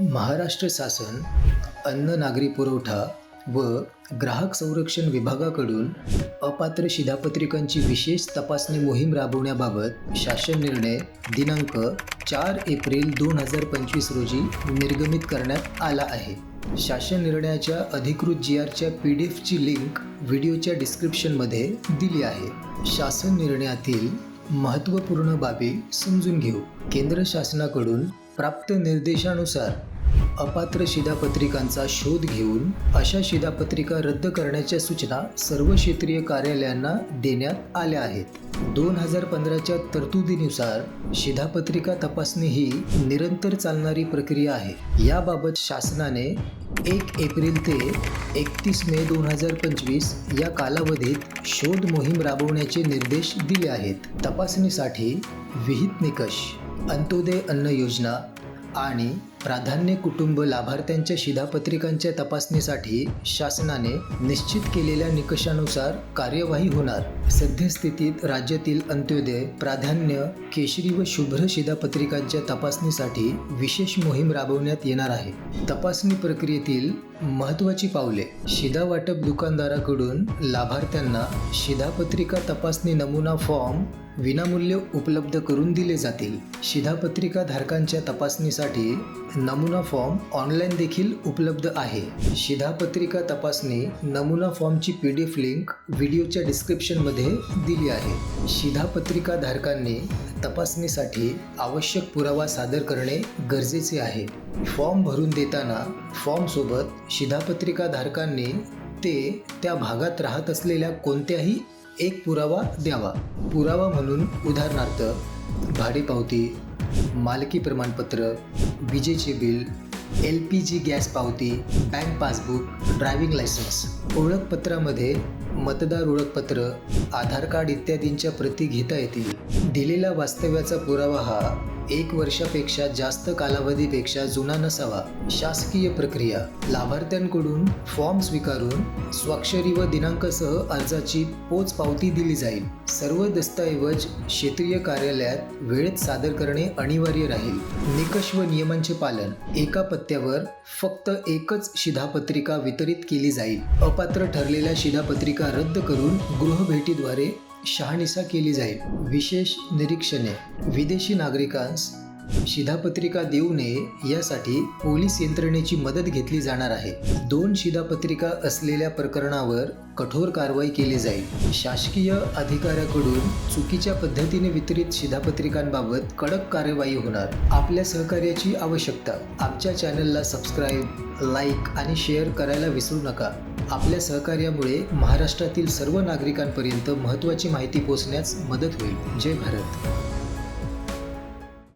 महाराष्ट्र शासन अन्न नागरी पुरवठा व ग्राहक संरक्षण विभागाकडून अपात्र शिधापत्रिकांची विशेष तपासणी मोहीम राबवण्याबाबत शासन निर्णय दिनांक 4 एप्रिल 2025 रोजी निर्गमित करण्यात आला आहे. शासन निर्णयाच्या अधिकृत GRच्या PDF लिंक व्हिडिओच्या डिस्क्रिप्शनमध्ये दिली आहे. शासन निर्णयातील महत्त्वपूर्ण बाबी समजून घेऊ. केंद्र शासनाकडून प्राप्त निर्देशानुसार अपात्र शिधापत्रिकांचा शोध घेऊन अशा शिधापत्रिका रद्द करण्याच्या सूचना सर्व क्षेत्रीय कार्यालयांना देण्यात आल्या आहेत. 2015च्या तरतुदीनुसार शिधापत्रिका तपासणी ही निरंतर चालणारी प्रक्रिया आहे. याबाबत शासनाने 1 एप्रिल ते 31 मे 2025 या कालावधीत शोध मोहीम राबवण्याचे निर्देश दिले आहेत. तपासणीसाठी विहित निकष, अंत्योदय अन्न योजना आणि प्राधान्य कुटुंब लाभार्थ्यांच्या शिधापत्रिकांच्या तपासणीसाठी शासनाने निश्चित केलेल्या निकषानुसार कार्यवाही होणार. सद्यस्थितीत राज्यातील अंत्योदय, प्राधान्य, केशरी व शुभ्र शिधापत्रिकांच्या तपासणीसाठी विशेष मोहीम राबवण्यात येणार आहे. तपासणी प्रक्रियेतील महत्त्वाची पावले. शिधा वाटप दुकानदाराकडून लाभार्थ्यांना शिधापत्रिका तपासणी नमुना फॉर्म विनामूल्य उपलब्ध करून दिले जातील. शिधापत्रिका धारकांच्या तपासणीसाठी नमुना फॉर्म ऑनलाईन देखील उपलब्ध आहे. शिधापत्रिका तपासणी नमुना फॉर्मची PDF लिंक व्हिडिओच्या डिस्क्रिप्शनमध्ये दिली आहे. शिधापत्रिका धारकांनी तपासणीसाठी आवश्यक पुरावा सादर करणे गरजेचे आहे. फॉर्म भरून देताना फॉर्मसोबत शिधापत्रिका धारकांनी त्या भागात राहत असलेल्या कोणत्याही एक पुरावा द्यावा. पुरावा म्हणून उदाहरणार्थ भाडे पावती, मालकी प्रमाणपत्र, विजेचे बिल, LPG गॅस पावती, बँक पासबुक, ड्रायव्हिंग लायसन्स. ओळखपत्रामध्ये मतदार ओळखपत्र, आधार कार्ड इत्यादींच्या प्रती घेता येतील. दिलेला वास्तव्याचा पुरावा हा 1 वर्षापेक्षा जास्त कालावधीपेक्षा जुना नसावा. शासकीय प्रक्रिया. लाभार्थ्यांकडून फॉर्म स्वीकारून स्वाक्षरी व दिनांकासह अर्जाची पोच पावती दिली जाईल. सर्व दस्तऐवज क्षेत्रीय कार्यालयात वेळेत सादर करणे अनिवार्य राहील. निकष व नियमांचे पालन. एका पत्त्यावर फक्त एकच शिधापत्रिका वितरित केली जाईल. अपात्र ठरलेल्या शिधापत्रिका रद्द करून गृहभेटीद्वारे शहानिशा केली जाईल. विशेष निरीक्षणे. विदेशी नागरिकांस शिधापत्रिका देऊ नये यासाठी पोलीस यंत्रणेची मदत घेतली जाणार आहे. 2 शिधापत्रिका असलेल्या प्रकरणावर कठोर कारवाई केली जाईल. शासकीय अधिकाऱ्याकडून चुकीच्या पद्धतीने वितरित शिधापत्रिकांबाबत कडक कार्यवाही होणार. आपल्या सहकार्याची आवश्यकता. आमच्या चॅनलला सबस्क्राईब, लाईक आणि शेअर करायला विसरू नका. आपल्या सहकार्यामुळे महाराष्ट्रातील सर्व नागरिकांपर्यंत महत्त्वाची माहिती पोहोचण्यास मदत होईल. जय भारत.